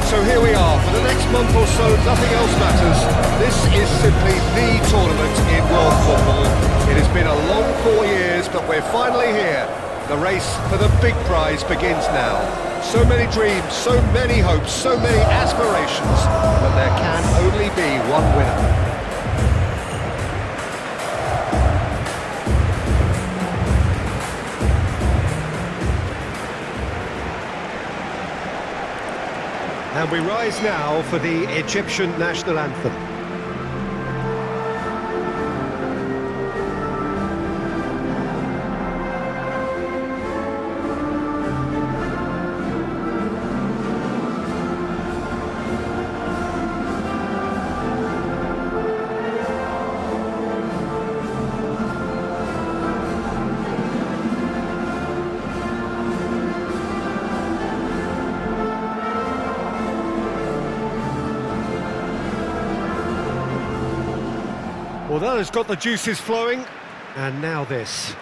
So here we are, for the next month or so, nothing else matters. This is simply the tournament in world football. It has been a long 4 years, but we're finally here. The race for the big prize begins now. So many dreams, so many hopes, so many aspirations, but there can only be one winner. And we rise now for the Egyptian national anthem. Well, that has got the juices flowing, and now this.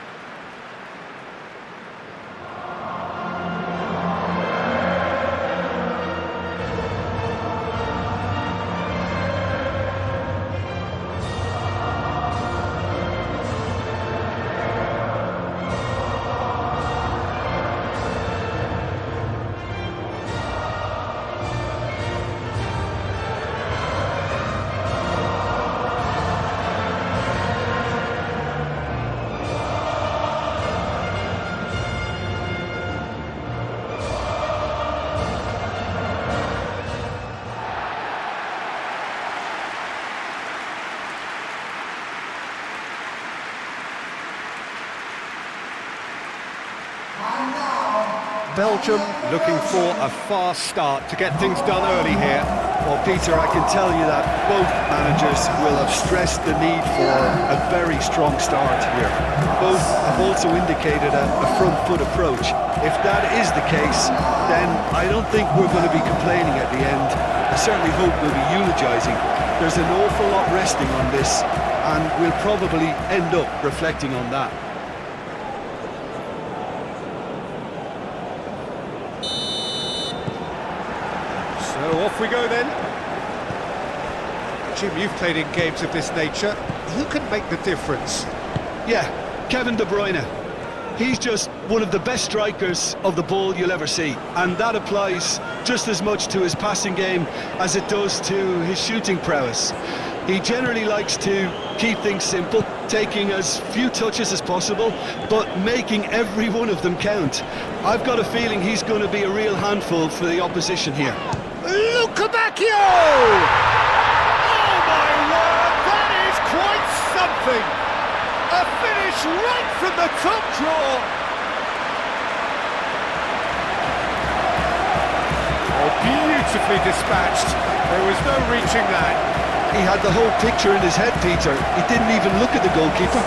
Belgium looking for a fast start to get things done early here. Well, Peter, I can tell you that both managers will have stressed the need for a very strong start here. Both have also indicated a front foot approach. If that is the case, then I don't think we're going to be complaining at the end. I certainly hope we'll be eulogising. There's an awful lot resting on this, and we'll probably end up reflecting on that. So off we go then. Jim, you've played in games of this nature. Who can make the difference? Yeah, Kevin De Bruyne. He's just one of the best strikers of the ball you'll ever see, and that applies just as much to his passing game as it does to his shooting prowess. He generally likes to keep things simple, taking as few touches as possible, but making every one of them count. I've got a feeling he's going to be a real handful for the opposition here. Look, Cabo! Oh my word, that is quite something! A finish right from the top drawer! Oh, beautifully dispatched. There was no reaching that. He had the whole picture in his head, Peter. He didn't even look at the goalkeeper.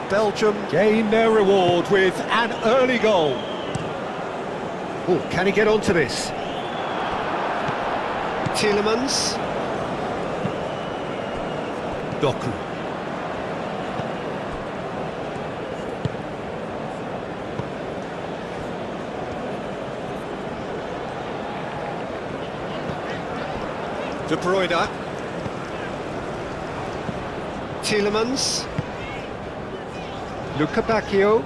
Belgium gain their reward with an early goal. Oh, can he get onto this? Tielemans. Doku. De Bruyne. Tielemans. Bacchio.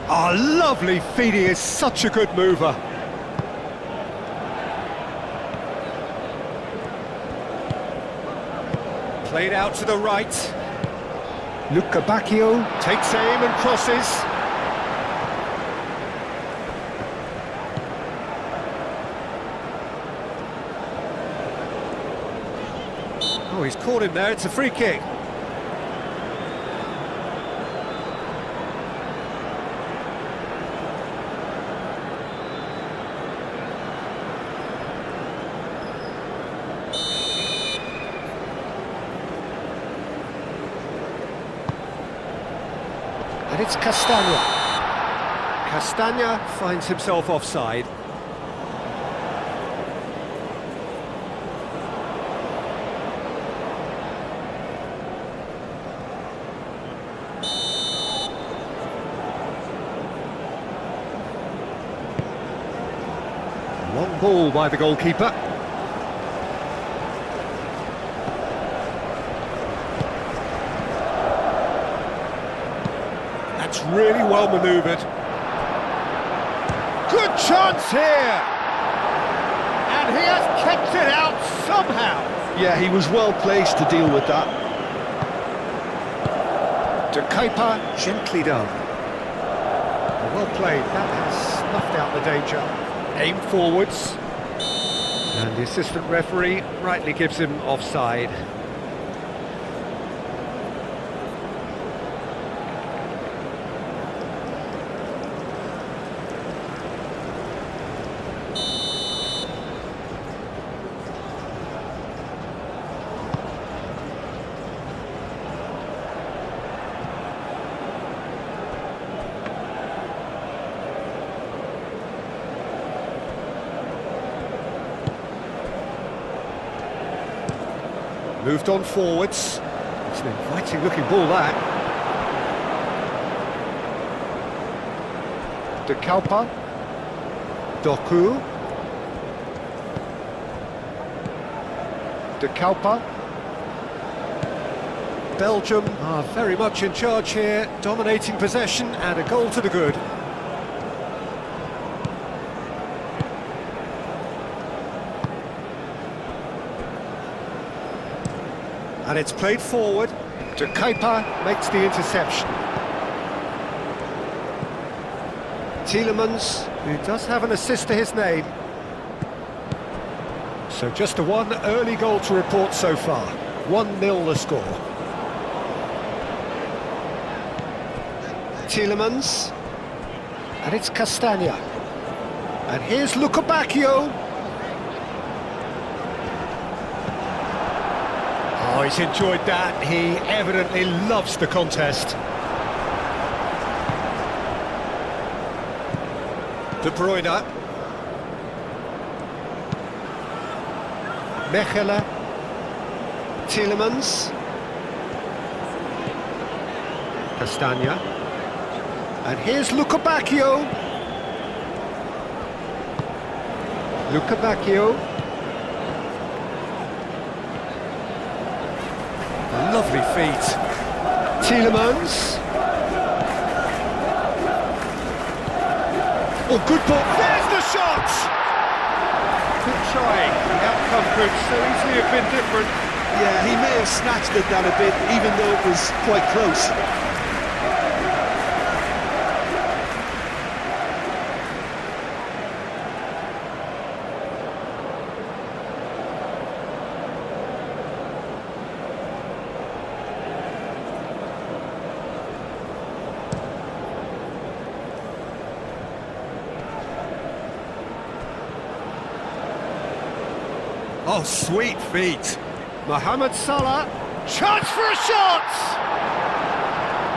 Oh, lovely feed, he is such a good mover. Played out to the right. Bacchio takes aim and crosses. Oh, he's caught him there, it's a free kick. And it's Castagna. Castagna finds himself offside. Long ball by the goalkeeper. That's really well manoeuvred. Good chance here! And he has kept it out somehow. Yeah, he was well placed to deal with that. De Keeper, gently done. Well played, that has snuffed out the danger. Aim forwards. And the assistant referee rightly gives him offside. Moved on forwards. It's an inviting looking ball, that. De Keeper. Doku. De Keeper. Belgium are very much in charge here, dominating possession and a goal to the good. And it's played forward. De Keeper makes the interception. Tielemans, who does have an assist to his name. So just the one early goal to report so far. 1-0 the score. Tielemans. And it's Castagna. And here's Lukebakio. Oh, he's enjoyed that. He evidently loves the contest. De Bruyne. Mechelen. Tielemans. Castagna. And here's Lukebakio. Lukebakio. Lovely feet. Tielemans. Oh, good ball. There's the shot! Good trying. The outcome could so easily have been different. Yeah, he may have snatched it down a bit, even though it was quite close. Oh, sweet feet. Mohamed Salah, chance for a shot!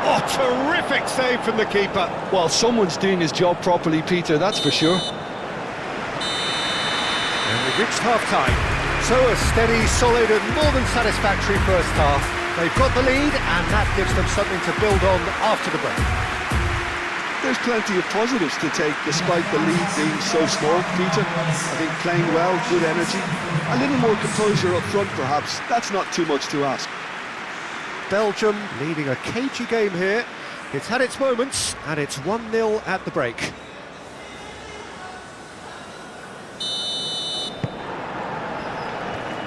Oh, terrific save from the keeper. Well, someone's doing his job properly, Peter, that's for sure. And we've reached half-time. So a steady, solid and more than satisfactory first half. They've got the lead and that gives them something to build on after the break. There's plenty of positives to take despite the lead being so small, Peter. I think playing well, good energy, a little more composure up front perhaps. That's not too much to ask. Belgium leading a cagey game here. It's had its moments and it's 1-0 at the break.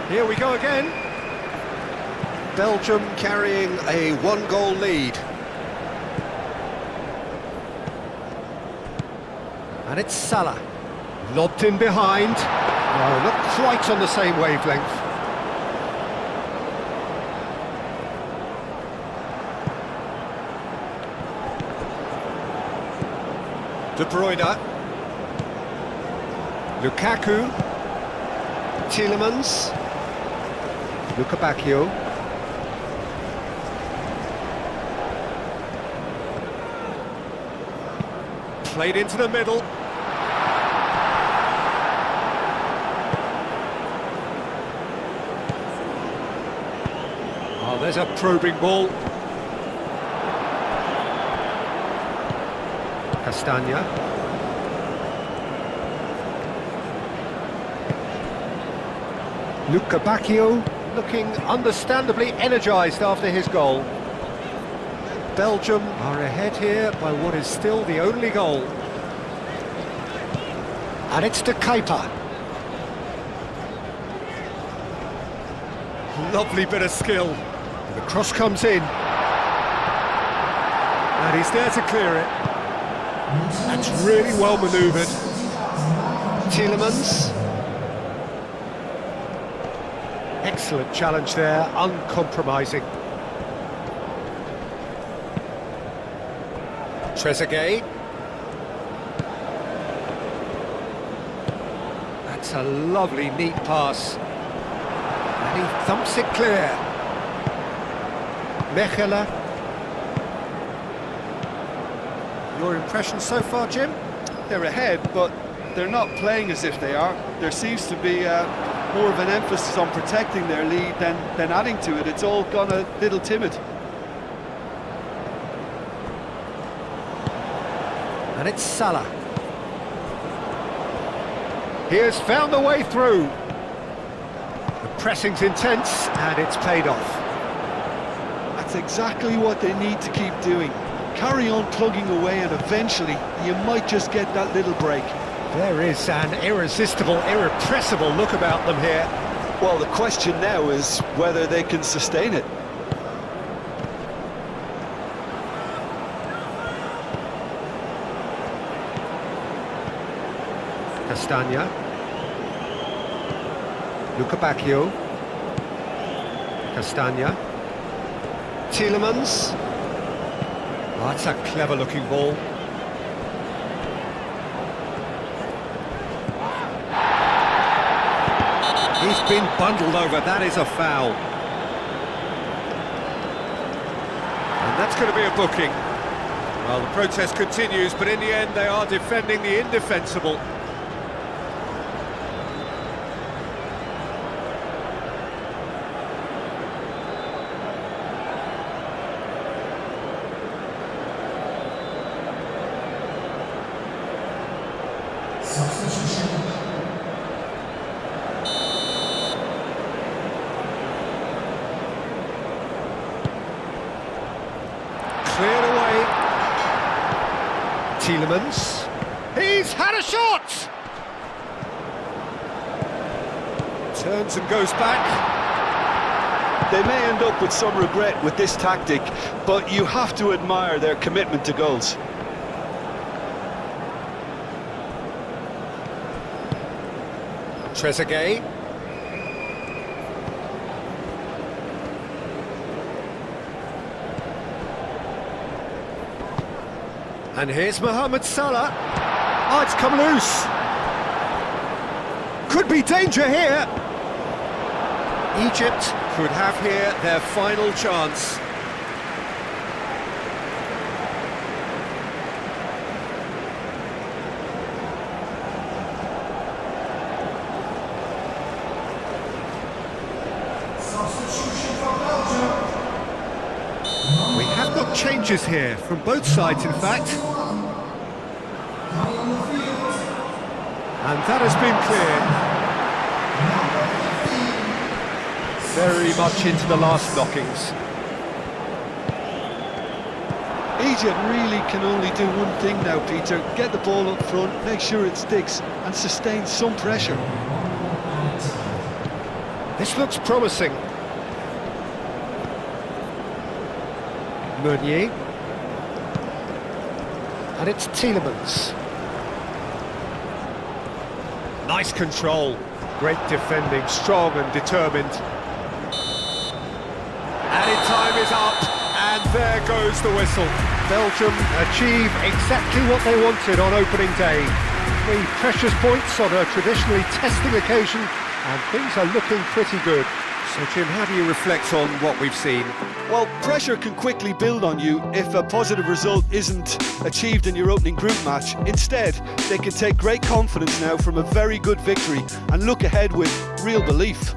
Here we go again. Belgium carrying a one-goal lead. And it's Salah. Lobbed in behind. No, not quite on the same wavelength. De Bruyne. Lukaku. Tielemans. Lukebakio. Played into the middle. Oh, there's a probing ball. Castagna. Luca Bacchio looking understandably energised after his goal. Belgium are ahead here by what is still the only goal. And it's to Kepa. Lovely bit of skill. The cross comes in. And he's there to clear it. That's really well manoeuvred. Tielemans. Excellent challenge there, uncompromising. Trezeguet. That's a lovely, neat pass. And he thumps it clear. Mechela. Your impression so far, Jim? They're ahead, but they're not playing as if they are. There seems to be more of an emphasis on protecting their lead than adding to it. It's all gone a little timid. And it's Salah. He has found a way through. The pressing's intense, and it's paid off. That's exactly what they need to keep doing. Carry on plugging away, and eventually you might just get that little break. There is an irresistible, irrepressible look about them here. Well, the question now is whether they can sustain it. Castagna. Luca Bacchio. Castagna. Tielemans. Oh, that's a clever-looking ball. He's been bundled over, that is a foul. And that's going to be a booking. Well, the protest continues, but in the end they are defending the indefensible. Cleared away. Tielemans. He's had a shot! Turns and goes back. They may end up with some regret with this tactic, but you have to admire their commitment to goals. Trezeguet. And here's Mohamed Salah. Oh, it's come loose. Could be danger here. Egypt could have here their final chance. We have got changes here from both sides, in fact. And that has been cleared. Very much into the last knockings. Egypt really can only do one thing now, Peter. Get the ball up front, make sure it sticks, and sustain some pressure. This looks promising. Meunier. And it's Tielemans. Nice control. Great defending, strong and determined. Added time is up, and there goes the whistle. Belgium achieve exactly what they wanted on opening day. 3 precious points on a traditionally testing occasion, and things are looking pretty good. So, Jim, how do you reflect on what we've seen? Well, pressure can quickly build on you if a positive result isn't achieved in your opening group match. Instead, they can take great confidence now from a very good victory and look ahead with real belief.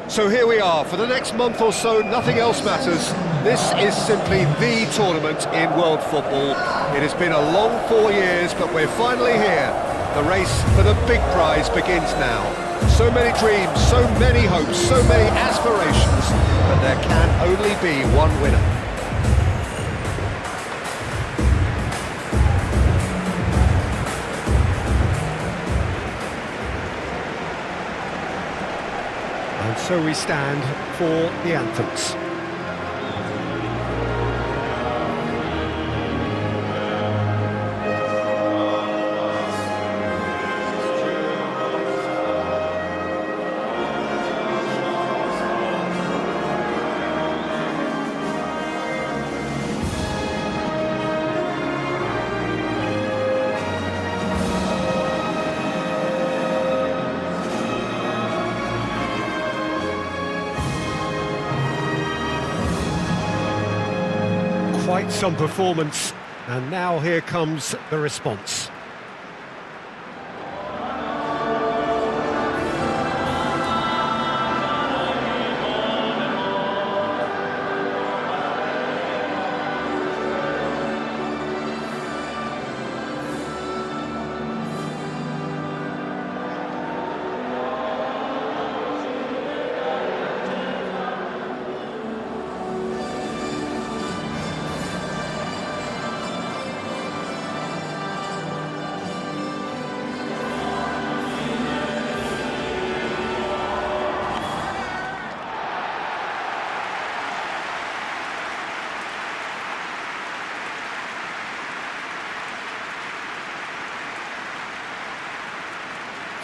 So here we are, for the next month or so, nothing else matters. This is simply the tournament in world football. It has been a long 4 years, but we're finally here. The race for the big prize begins now. So many dreams, so many hopes, so many aspirations, but there can only be one winner. And so we stand for the anthems. Quite some performance, and now here comes the response.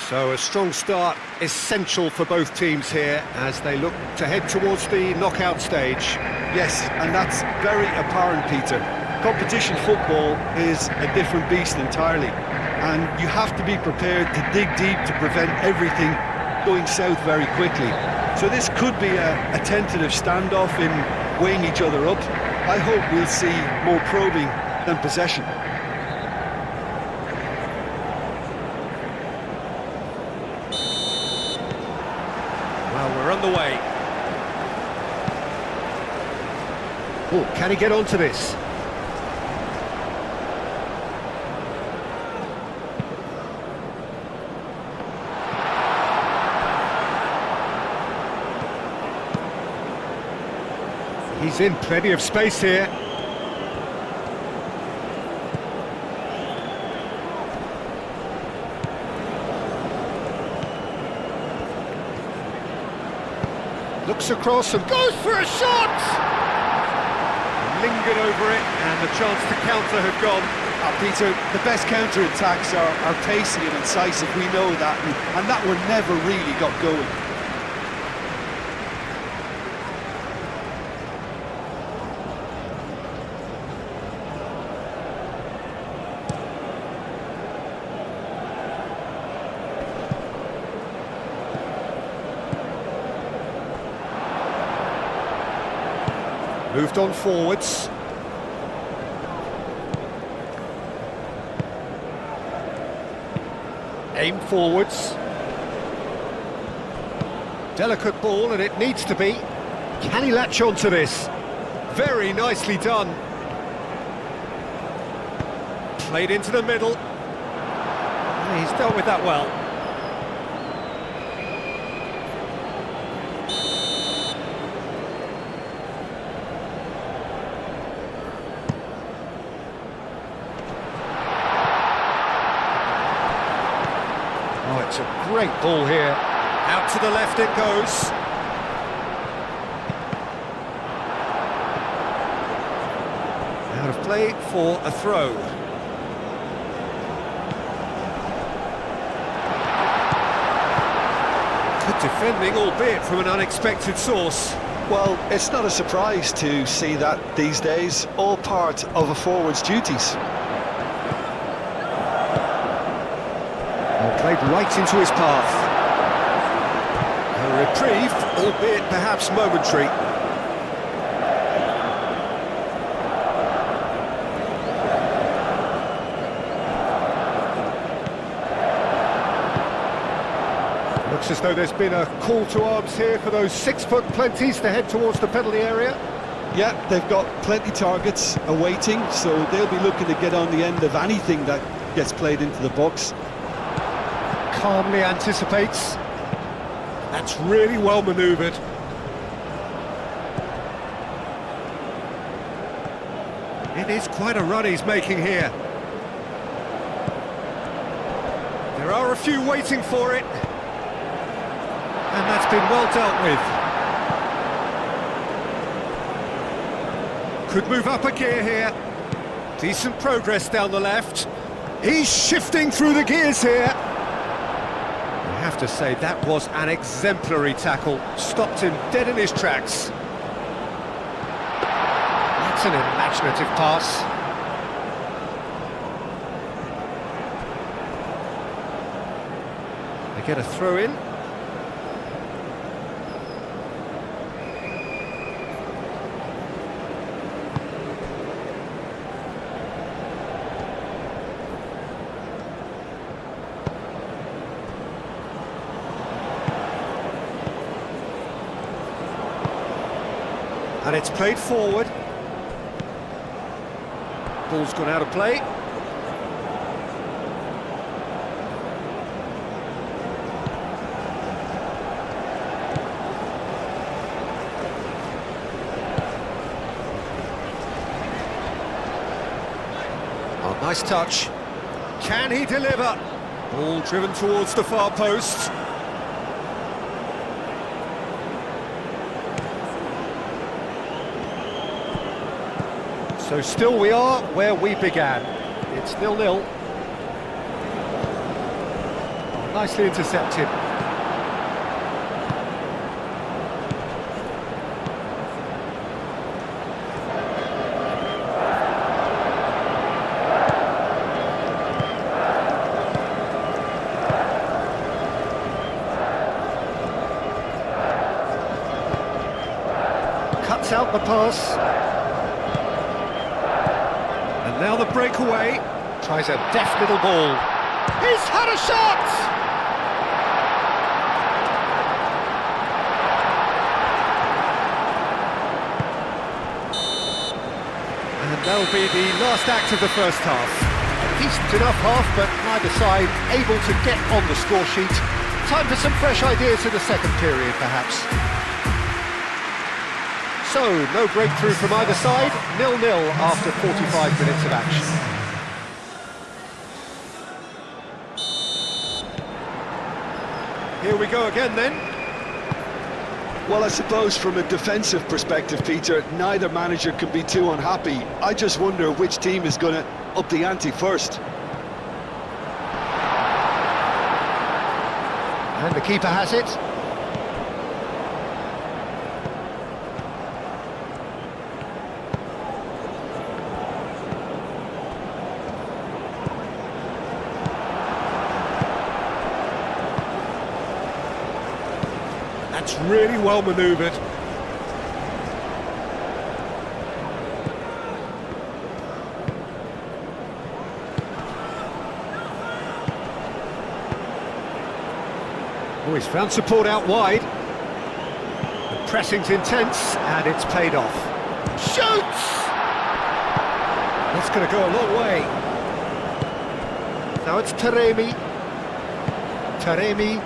So a strong start, essential for both teams here as they look to head towards the knockout stage. Yes, and that's very apparent, Peter. Competition football is a different beast entirely, and you have to be prepared to dig deep to prevent everything going south very quickly. So this could be a tentative standoff in weighing each other up. I hope we'll see more probing than possession. Well, we're on the way. Oh, can he get onto this? He's in plenty of space here. Looks across and goes for a shot! lingered over it, and the chance to counter had gone. Peter, the best counter-attacks are pacey and incisive, we know that, and that one never really got going. Moved on forwards. Aim forwards. Delicate ball, and it needs to be. Can he latch on to this? Very nicely done. Played into the middle. He's dealt with that well. Oh, it's a great ball here. Out to the left it goes. Out of play for a throw. Good defending, albeit from an unexpected source. Well, it's not a surprise to see that these days, all part of a forward's duties. Played right into his path. A reprieve, albeit perhaps momentary. Looks as though there's been a call to arms here for those 6-foot plenties to head towards the penalty area. Yeah, they've got plenty targets awaiting, so they'll be looking to get on the end of anything that gets played into the box. Calmly anticipates. That's really well manoeuvred. It is quite a run he's making here. There are a few waiting for it. And that's been well dealt with. Could move up a gear here. Decent progress down the left. He's shifting through the gears here. I have to say, that was an exemplary tackle. Stopped him dead in his tracks. That's an imaginative pass. They get a throw in. And it's played forward. Ball's gone out of play. Oh, nice touch. Can he deliver? Ball driven towards the far post. So still we are where we began. It's 0-0. Nicely intercepted. Cuts out the pass. Now the breakaway, tries a deft little ball. He's had a shot! And that'll be the last act of the first half. A decent enough half, but neither side able to get on the score sheet. Time for some fresh ideas in the second period, perhaps. So, no breakthrough from either side, 0-0 after 45 minutes of action. Here we go again then. Well, I suppose from a defensive perspective, Peter, neither manager can be too unhappy. I just wonder which team is going to up the ante first. And the keeper has it. That's really well manoeuvred. Oh, he's found support out wide. The pressing's intense, and it's paid off. Shoots! That's going to go a long way. Now it's Taremi. Taremi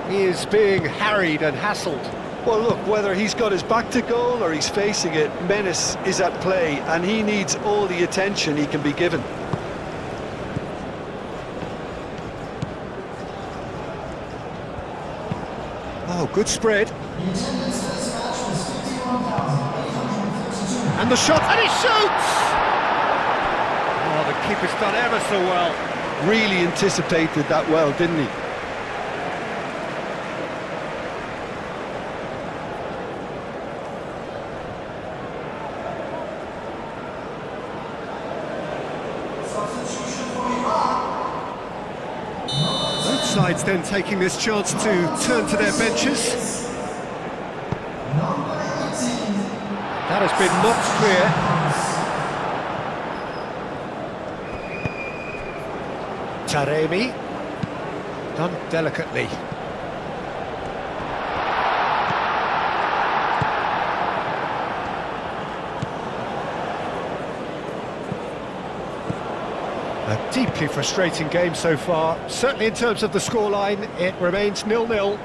is being harried and hassled. Well, look, whether he's got his back to goal or he's facing it, menace is at play, and he needs all the attention he can be given. Oh, good spread. And the shot, and he shoots! Oh, the keeper's done ever so well. Really anticipated that well, didn't he? Both sides then taking this chance to turn to their benches. That has been knocked clear. Taremi, done delicately. A deeply frustrating game so far. Certainly in terms of the scoreline, it remains 0-0.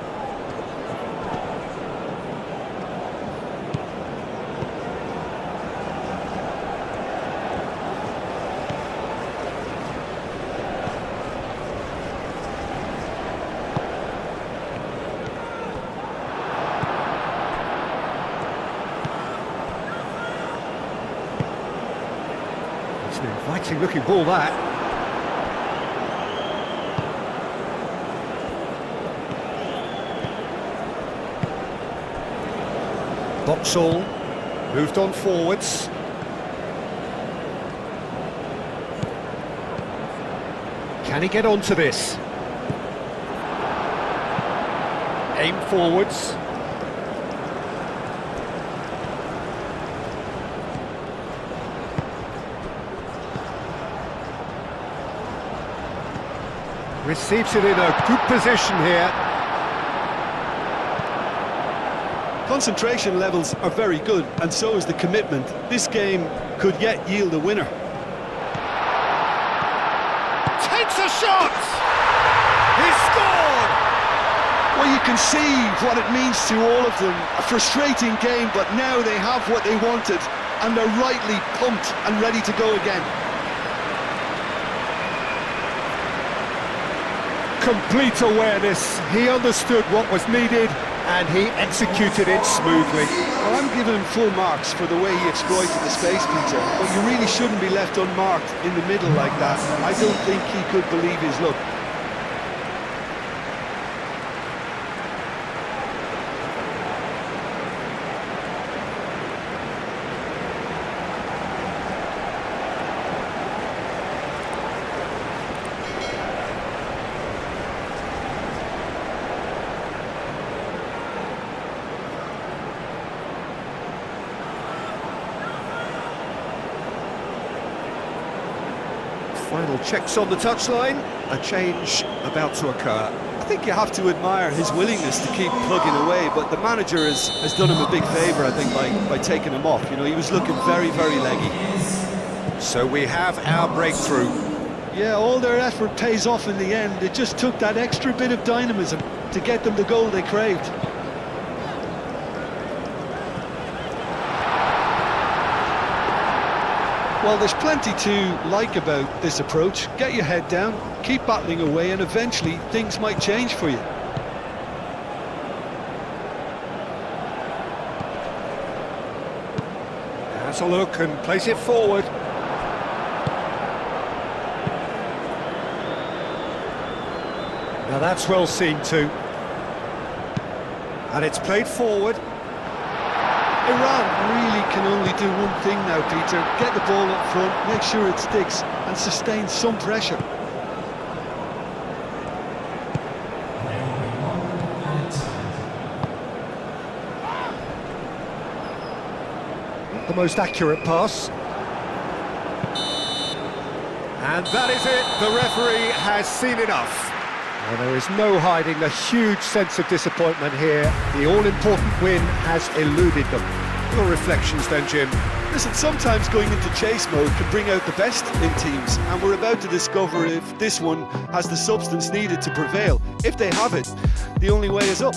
It's an inviting looking ball, that. Boxall moved on forwards. Can he get onto this? Aim forwards. Receives it in a good position here. Concentration levels are very good, and so is the commitment. This game could yet yield a winner. Takes a shot! He's scored! Well, you can see what it means to all of them. A frustrating game, but now they have what they wanted, and they're rightly pumped and ready to go again. Complete awareness. He understood what was needed, and he executed it smoothly. Well, I'm giving him full marks for the way he exploited the space, Peter, but you really shouldn't be left unmarked in the middle like that. I don't think he could believe his luck. Final checks on the touchline. A change about to occur. I think you have to admire his willingness to keep plugging away, but the manager has done him a big favour, I think, by taking him off. You know, he was looking very, very leggy. So we have our breakthrough. Yeah, all their effort pays off in the end. It just took that extra bit of dynamism to get them the goal they craved. Well, there's plenty to like about this approach. Get your head down, keep battling away, and eventually things might change for you. Has a look and plays it forward. Now that's well seen too. And it's played forward. Iran really can only do one thing now, Peter. Get the ball up front, make sure it sticks, and sustain some pressure. The most accurate pass. And that is it. The referee has seen enough. Well, there is no hiding the huge sense of disappointment here. The all-important win has eluded them. Your reflections then, Jim? Listen, sometimes going into chase mode can bring out the best in teams, and we're about to discover if this one has the substance needed to prevail. If they have it, the only way is up.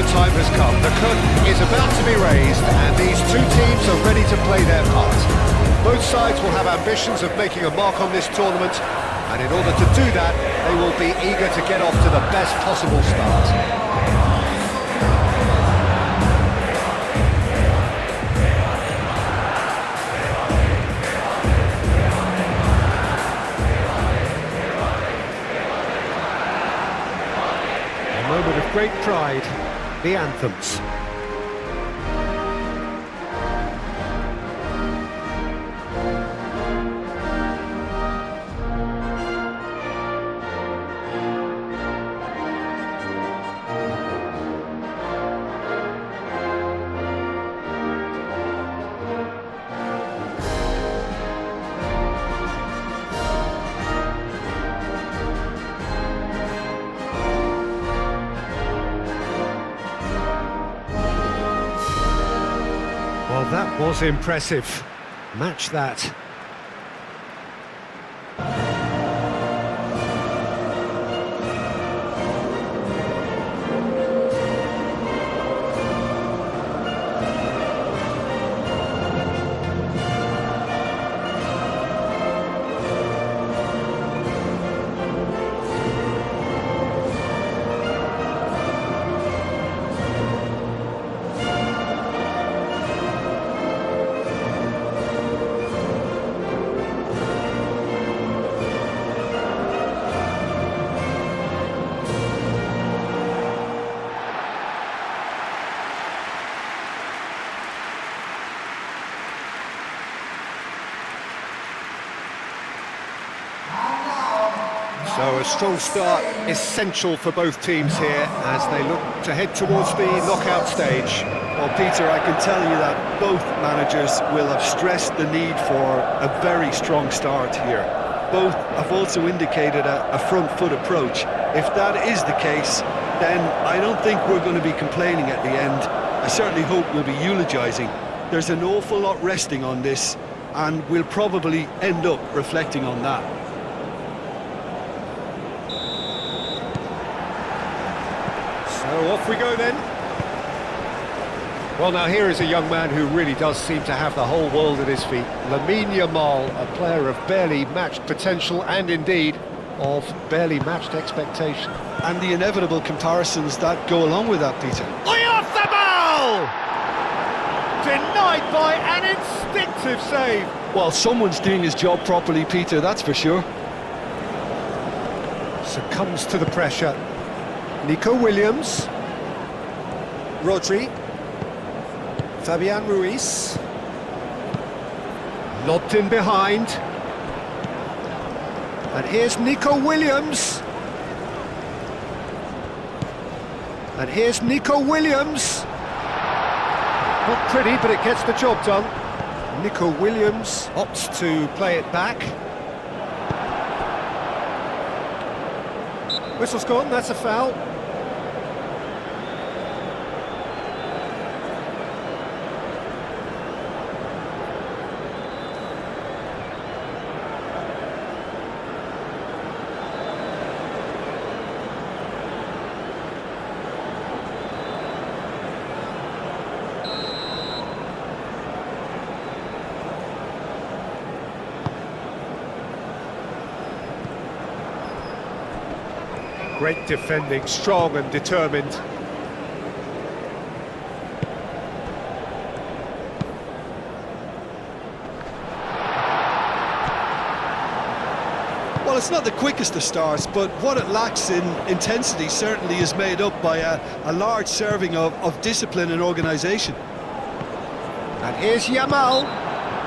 Time has come. The curtain is about to be raised and these two teams are ready to play their part. Both sides will have ambitions of making a mark on this tournament, and in order to do that, they will be eager to get off to the best possible start. A moment of great pride. The anthems. Well, that was impressive. Match that. So a strong start essential for both teams here as they look to head towards the knockout stage. Well, Peter, I can tell you that both managers will have stressed the need for a very strong start here. Both have also indicated a front foot approach. If that is the case, then I don't think we're going to be complaining at the end. I certainly hope we'll be eulogising. There's an awful lot resting on this, and we'll probably end up reflecting on that. So off we go then. Well, now here is a young man who really does seem to have the whole world at his feet. Lamine Yamal, a player of barely matched potential and indeed of barely matched expectation. And the inevitable comparisons that go along with that, Peter. Way off the ball! Denied by an instinctive save. Well, someone's doing his job properly, Peter, that's for sure. Succumbs to the pressure. Nico Williams. Rodri. Fabian Ruiz. Lobbed in behind. And here's Nico Williams. And here's Nico Williams. Not pretty, but it gets the job done. Nico Williams opts to play it back. Whistle's gone, that's a foul. Great defending, strong and determined. Well, it's not the quickest of starts, but what it lacks in intensity certainly is made up by a large serving of discipline and organisation. And here's Yamal.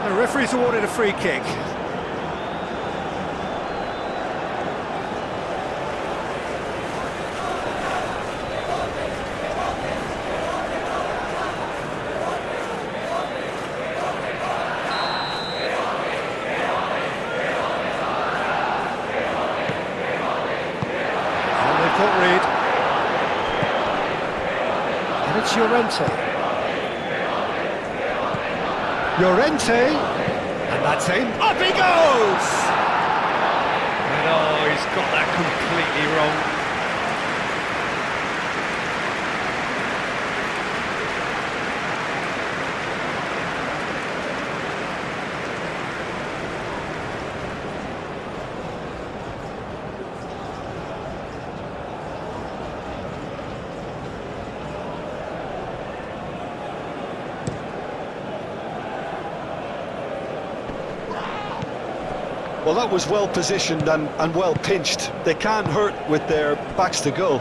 The referee's awarded a free kick. Caught Reed. And it's Llorente. Llorente. And that's him. Up he goes! And oh, he's got that completely wrong. Well, that was well positioned and well pinched. They can't hurt with their backs to goal.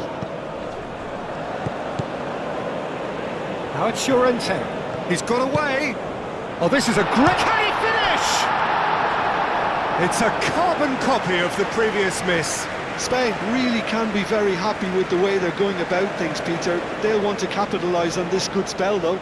Now it's Llorente. He's got away. Oh, this is a great... Can he finish? It's a carbon copy of the previous miss. Spain really can be very happy with the way they're going about things, Peter. They'll want to capitalise on this good spell, though.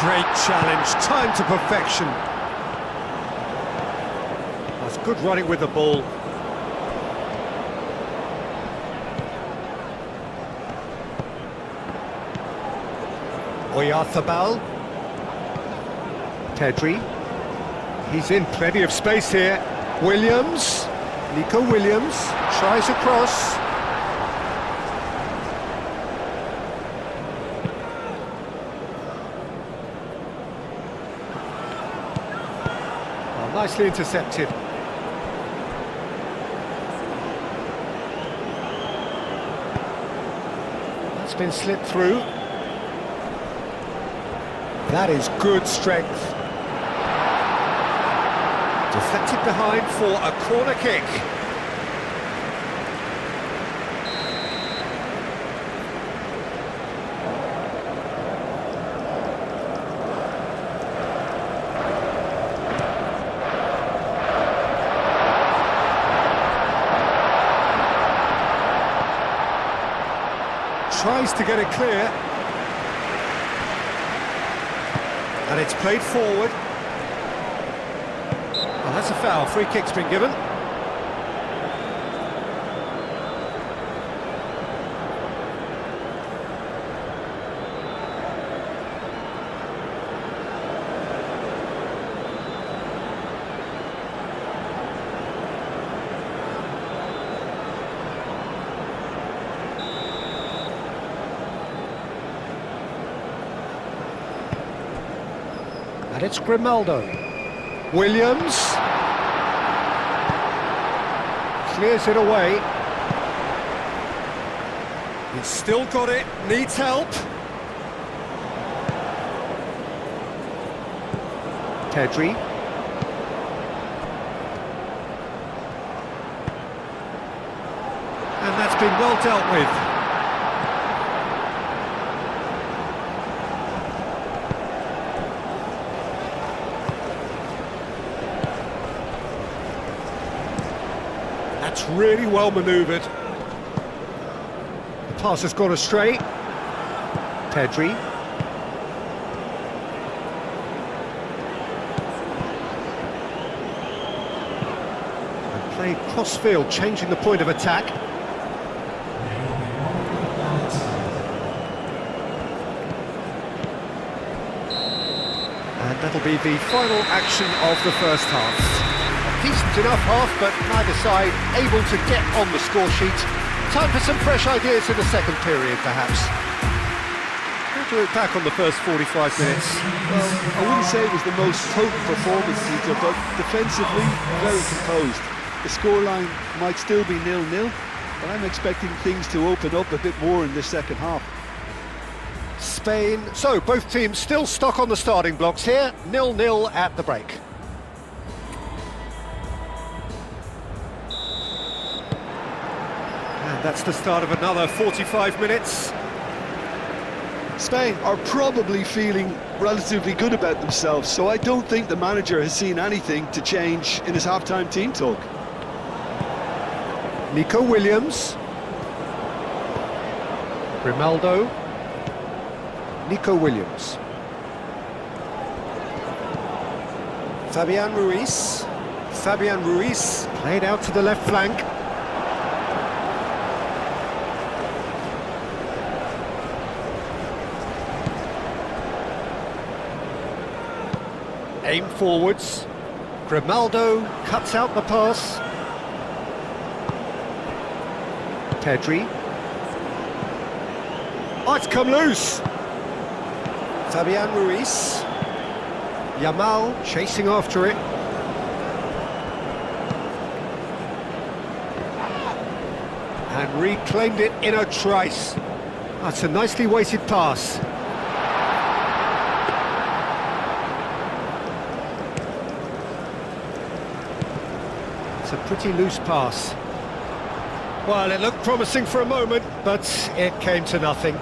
Great challenge, time to perfection. That's good running with the ball. Oyarzabal. Pedri. He's in plenty of space here. Williams. Nico Williams tries across. Nicely intercepted. That's been slipped through. That is good strength. Deflected behind for a corner kick. Tries to get it clear. And it's played forward. Well, that's a foul. Free kick's been given. And it's Grimaldo. Williams. Clears it away. He's still got it, needs help. Pedri. And that's been well dealt with. That's really well manoeuvred. The pass has gone astray. Pedri. And played cross-field, changing the point of attack. And that'll be the final action of the first half. A decent enough half, but neither side able to get on the score sheet. Time for some fresh ideas in the second period, perhaps. How do you look back on the first 45 minutes? Well, I wouldn't say it was the most potent performance, Peter, but defensively, very composed. The scoreline might still be 0-0, but I'm expecting things to open up a bit more in this second half. Spain. So, both teams still stuck on the starting blocks here. 0-0 at the break. And that's the start of another 45 minutes. Spain are probably feeling relatively good about themselves, so I don't think the manager has seen anything to change in his half-time team talk. Nico Williams. Grimaldo. Nico Williams. Fabian Ruiz. Fabian Ruiz played out to the left flank. Aim forwards. Grimaldo cuts out the pass. Pedri. Oh, it's come loose. Fabian Ruiz. Yamal chasing after it. And reclaimed it in a trice. That's a nicely weighted pass. It's a pretty loose pass. Well, it looked promising for a moment, but it came to nothing.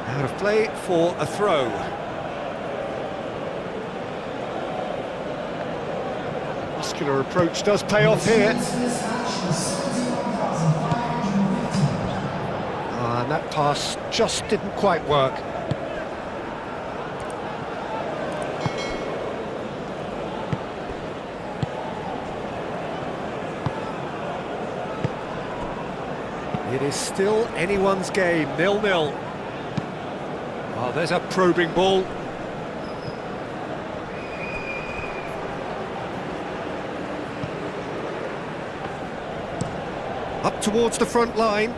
Out of play for a throw. Muscular approach does pay off here. And that pass just didn't quite work. It is still anyone's game, 0-0. Oh, there's a probing ball. Up towards the front line.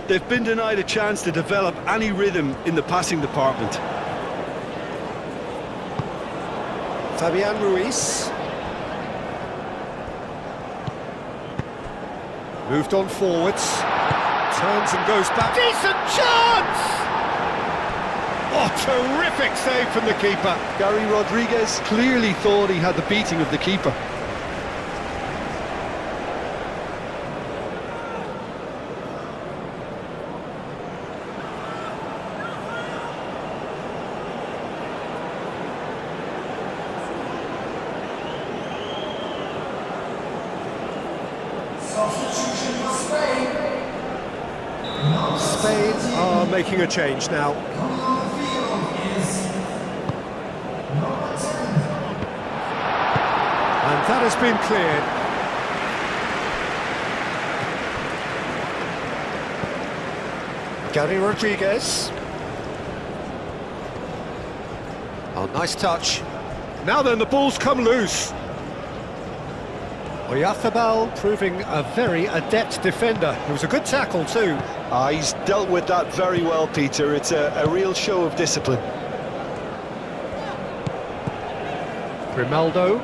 They've been denied a chance to develop any rhythm in the passing department. Fabian Ruiz. Moved on forwards. Turns and goes back. Decent chance! Oh, terrific save from the keeper. Gary Rodriguez clearly thought he had the beating of the keeper. Spain are making a change now. And that has been cleared. Gary Rodriguez. Oh, nice touch. Now then, the ball's come loose. Oyarzabal proving a very adept defender. It was a good tackle too. He's dealt with that very well, Peter. It's a real show of discipline. Grimaldo.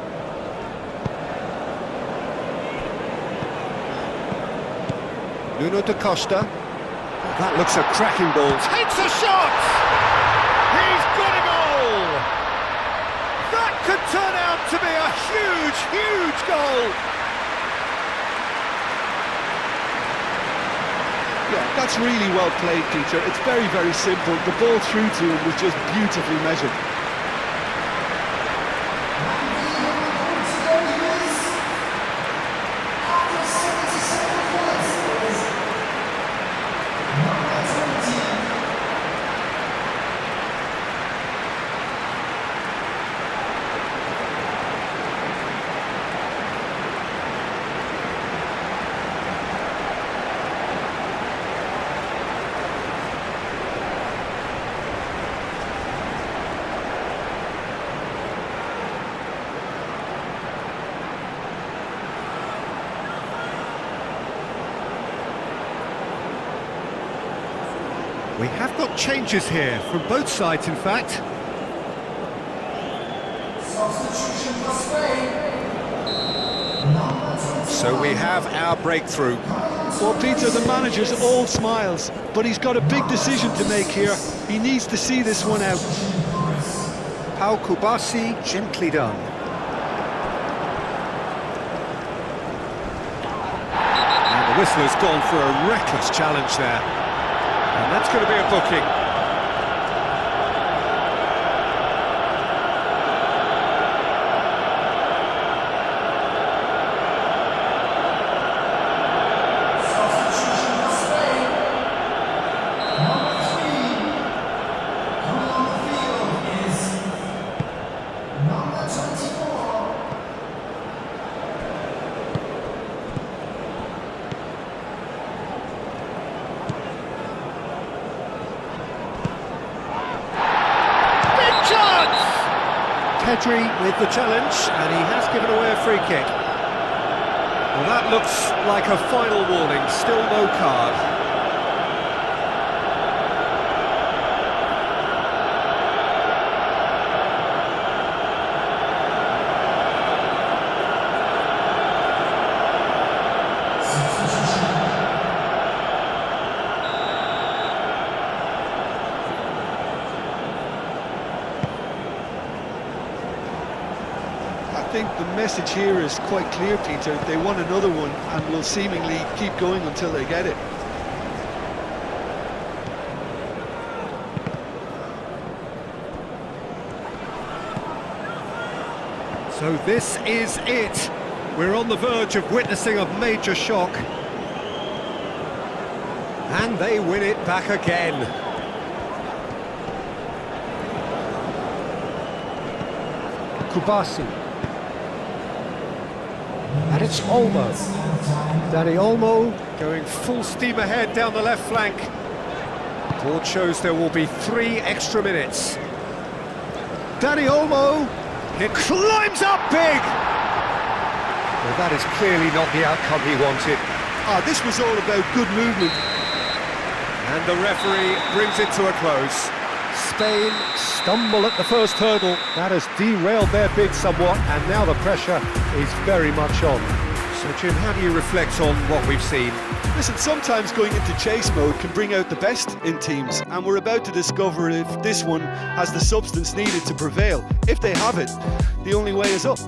Nuno da Costa. That looks a cracking ball. Takes a shot! He's got a goal! That could turn out to be a huge, huge goal! Yeah, that's really well played, Peter. It's very, very simple. The ball through to him was just beautifully measured. We have got changes here, from both sides in fact. Substitution for Spain. So we have our breakthrough. Well, Peter, the manager's all smiles, but he's got a big decision to make here. He needs to see this one out. Pau Kubasi, gently done. And the whistler's gone for a reckless challenge there. And that's going to be a booking. Substitution for Spain. Number 3. Coming on the field is number 24. Pedri with the challenge, and he has given away a free kick. Well, that looks like a final warning, still no card. I think the message here is quite clear, Peter. They want another one and will seemingly keep going until they get it. So this is it. We're on the verge of witnessing a major shock. And they win it back again. Kubasi. And it's Olmo. Dani Olmo going full steam ahead down the left flank. Board shows there will be 3 extra minutes. Dani Olmo, it climbs up big! Well, that is clearly not the outcome he wanted. This was all about good movement. And the referee brings it to a close. Spain stumble at the first hurdle. That has derailed their bid somewhat, and now the pressure is very much on. So, Jim, how do you reflect on what we've seen? Listen, sometimes going into chase mode can bring out the best in teams, and we're about to discover if this one has the substance needed to prevail. If they have it, the only way is up.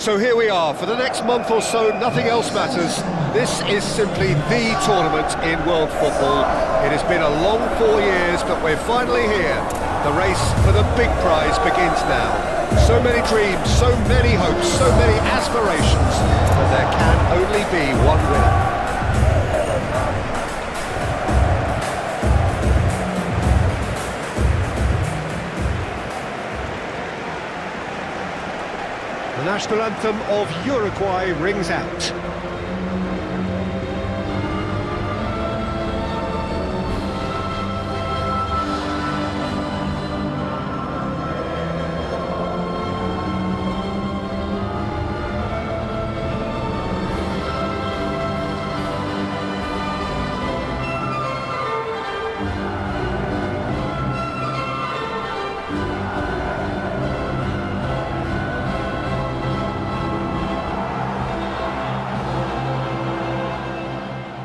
So here we are, for the next month or so, nothing else matters. This is simply the tournament in world football. It has been a long 4 years, but we're finally here. The race for the big prize begins now. So many dreams, so many hopes, so many aspirations, but there can only be one winner. The national anthem of Uruguay rings out.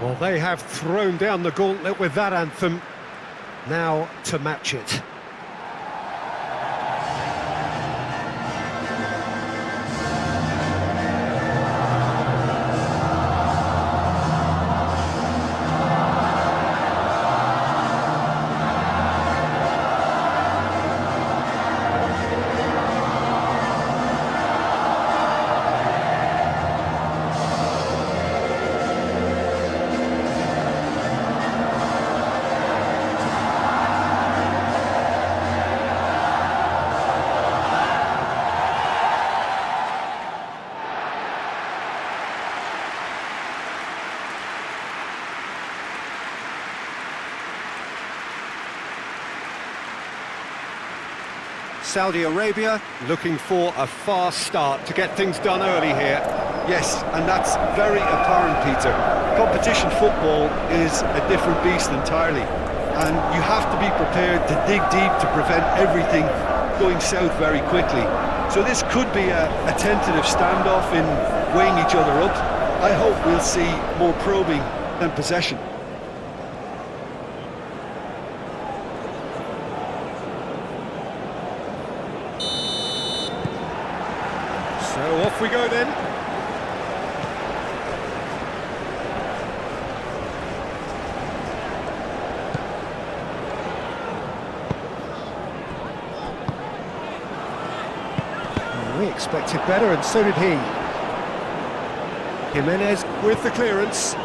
Well, they have thrown down the gauntlet with that anthem. Now to match it. Saudi Arabia looking for a fast start to get things done early here. Yes, and that's very apparent, Peter. Competition football is a different beast entirely, and you have to be prepared to dig deep to prevent everything going south very quickly. So this could be a tentative standoff in weighing each other up. I hope we'll see more probing than possession. So off we go then. We expected better, and so did he. Jimenez with the clearance.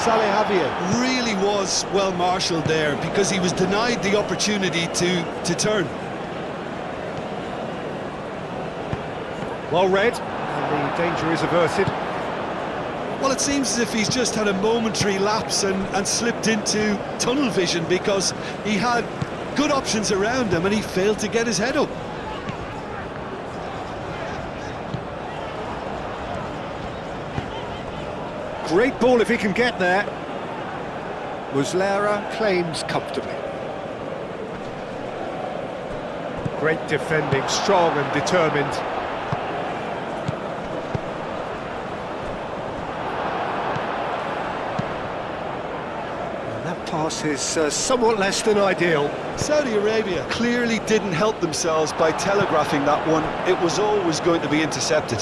Javier really was well marshalled there because he was denied the opportunity to turn. Well read, and the danger is averted. Well, it seems as if he's just had a momentary lapse and slipped into tunnel vision because he had good options around him and he failed to get his head up. Great ball if he can get there. Muslera claims comfortably. Great defending, strong and determined. Pass is somewhat less than ideal. Saudi Arabia clearly didn't help themselves by telegraphing that one. It was always going to be intercepted.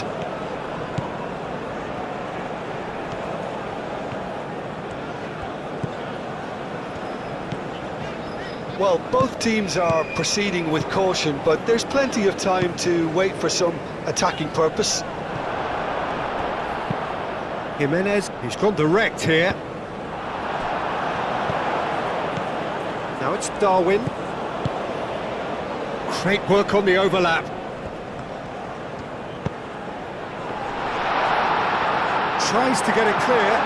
Well, both teams are proceeding with caution, but there's plenty of time to wait for some attacking purpose. Jimenez, he's gone direct here. Now it's Darwin. Great work on the overlap. Tries to get it clear.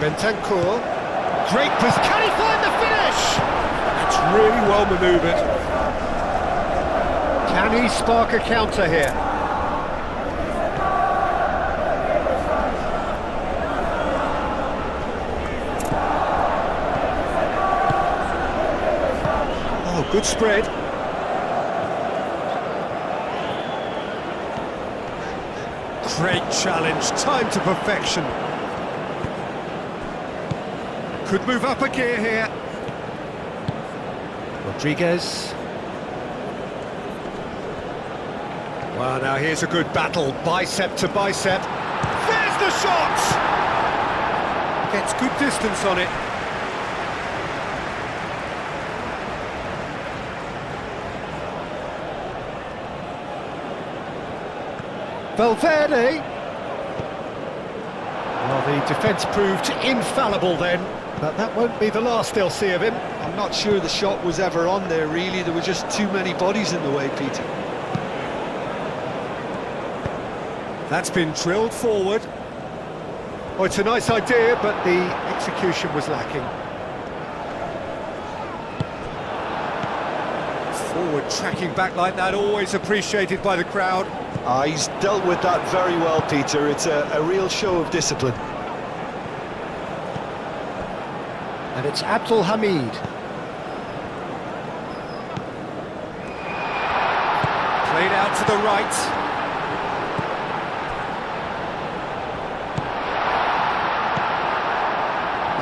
Bentancur. Great pass. Can he find the finish? It's really well manoeuvred. Can he spark a counter here? Good spread. Great challenge, timed to perfection. Could move up a gear here. Rodriguez. Well, now here's a good battle, bicep to bicep. There's the shot! Gets good distance on it. Valverde. Well, the defence proved infallible then, but that won't be the last they'll see of him. I'm not sure the shot was ever on there, really. There were just too many bodies in the way, Peter. That's been drilled forward. Oh, it's a nice idea, but the execution was lacking. Forward tracking back like that, always appreciated by the crowd. He's dealt with that very well, Peter. It's a real show of discipline. And it's Abdul Hamid. Played out to the right.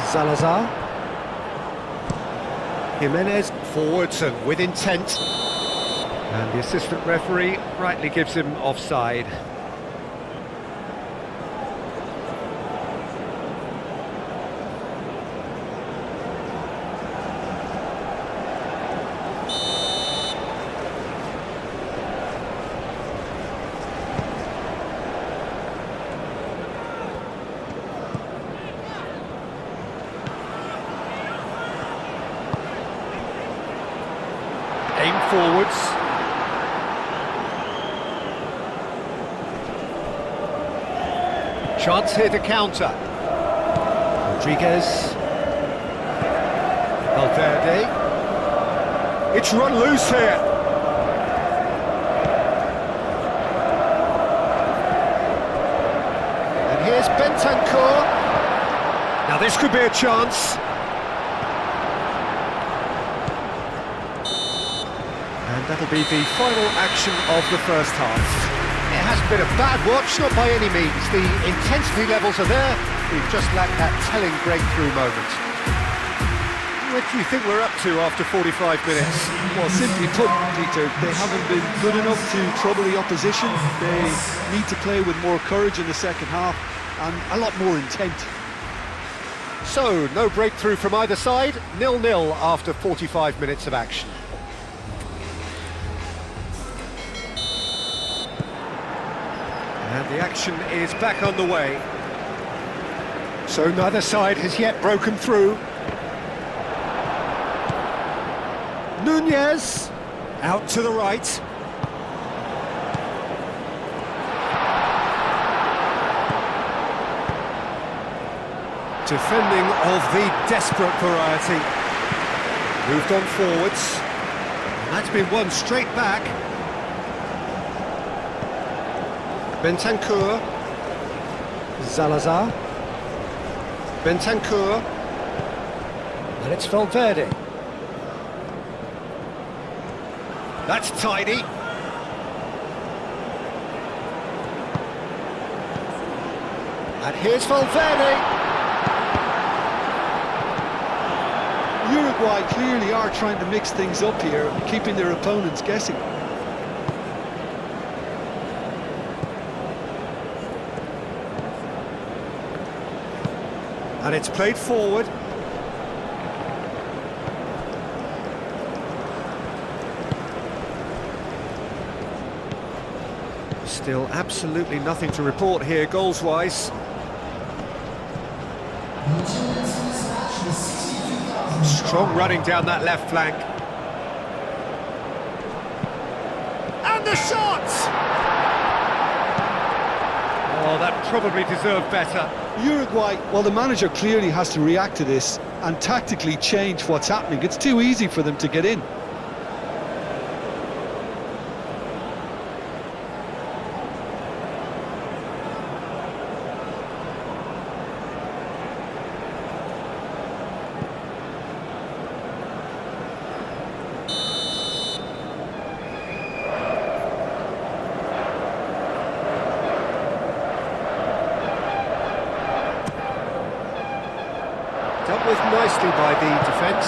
Salazar. Jimenez forwards and with intent. And the assistant referee rightly gives him offside. Aim forwards. Chance here to counter. Rodriguez. Valverde. It's run loose here. And here's Bentancur. Now this could be a chance. And that'll be the final action of the first half. It hasn't been a bad watch, not by any means. The intensity levels are there. We've just lacked that telling breakthrough moment. What do you think we're up to after 45 minutes? Well, simply put, Peter, they haven't been good enough to trouble the opposition. They need to play with more courage in the second half and a lot more intent. So, no breakthrough from either side. 0-0 after 45 minutes of action. And the action is back underway. So neither side has yet broken through. Nunez, out to the right. Defending of the desperate variety. Moved on forwards. And that's been won straight back. Bentancur. Salazar. Bentancur. And it's Valverde. That's tidy. And here's Valverde. Uruguay clearly are trying to mix things up here, keeping their opponents guessing. And it's played forward. Still absolutely nothing to report here, goals-wise. Strong running down that left flank. And the shot! Oh, that probably deserved better. Uruguay, well, the manager clearly has to react to this and tactically change what's happening. It's too easy for them to get in. Dealt with nicely by the defence.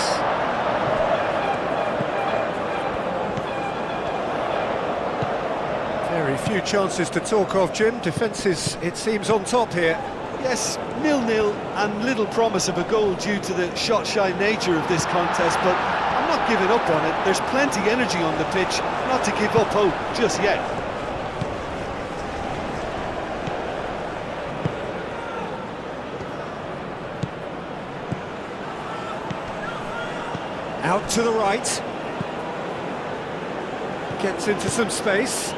Very Very few chances to talk of, Jim. Defence is, it seems, on top here. Yes, 0-0 and little promise of a goal due to the shot-shy nature of this contest, but I'm not giving up on it. There's plenty energy on the pitch, not to give up hope just yet. Out to the right. Gets into some space.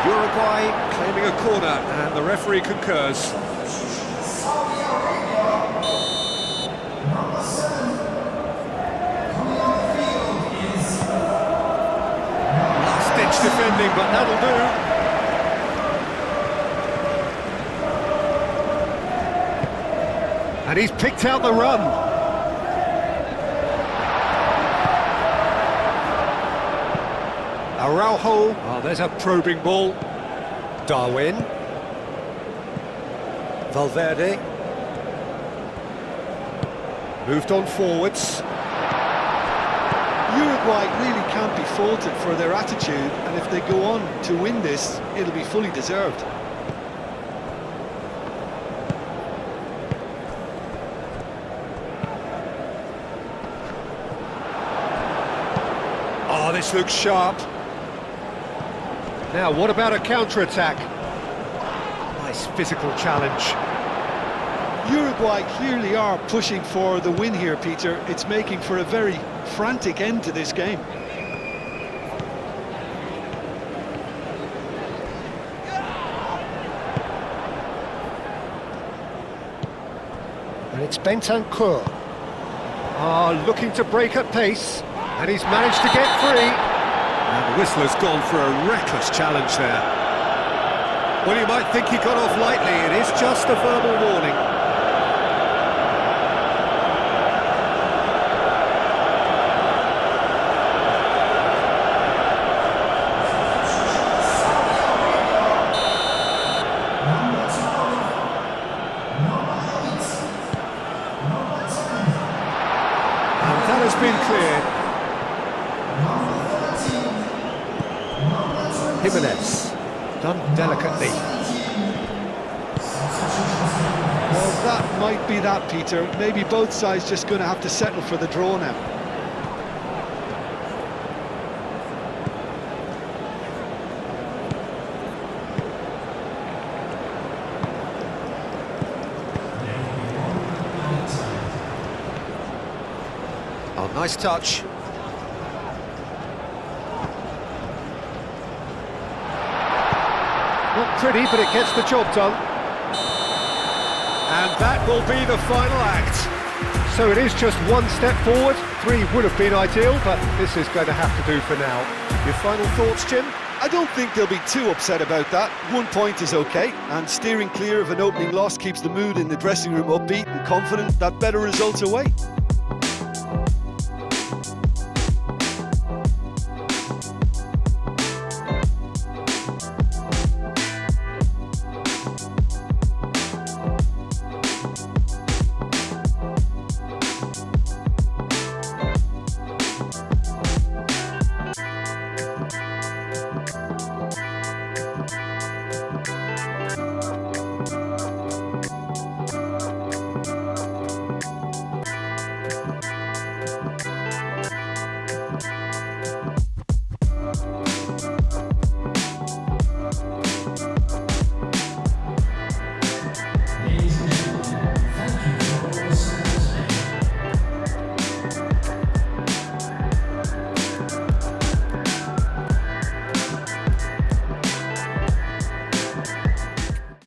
Uruguay claiming a corner, and the referee concurs. Saudi Arabia. Number 7. Coming on the field is Last-ditch defending, but that'll do. And he's picked out the run. Araujo. Oh, there's a probing ball. Darwin. Valverde. Moved on forwards. Uruguay really can't be faulted for their attitude, and if they go on to win this, it'll be fully deserved. Oh, this looks sharp. Now, what about a counter-attack? Nice physical challenge. Uruguay clearly are pushing for the win here, Peter. It's making for a very frantic end to this game. And it's Bentancur. Ah, looking to break at pace. And he's managed to get free. And the whistler's gone for a reckless challenge there. Well, you might think he got off lightly. It is just a verbal warning. number 12. Number 8. Number 10. And that has been cleared. Number 13. Number 20. Jimenez, done delicately. Well, that might be that, Peter. Maybe both sides just going to have to settle for the draw now. Oh, nice touch. Not pretty, but it gets the job done. And that will be the final act. So it is just one step forward. 3 would have been ideal, but this is going to have to do for now. Your final thoughts, Jim? I don't think they'll be too upset about that. 1 point is okay, and steering clear of an opening loss keeps the mood in the dressing room upbeat and confident that better results await.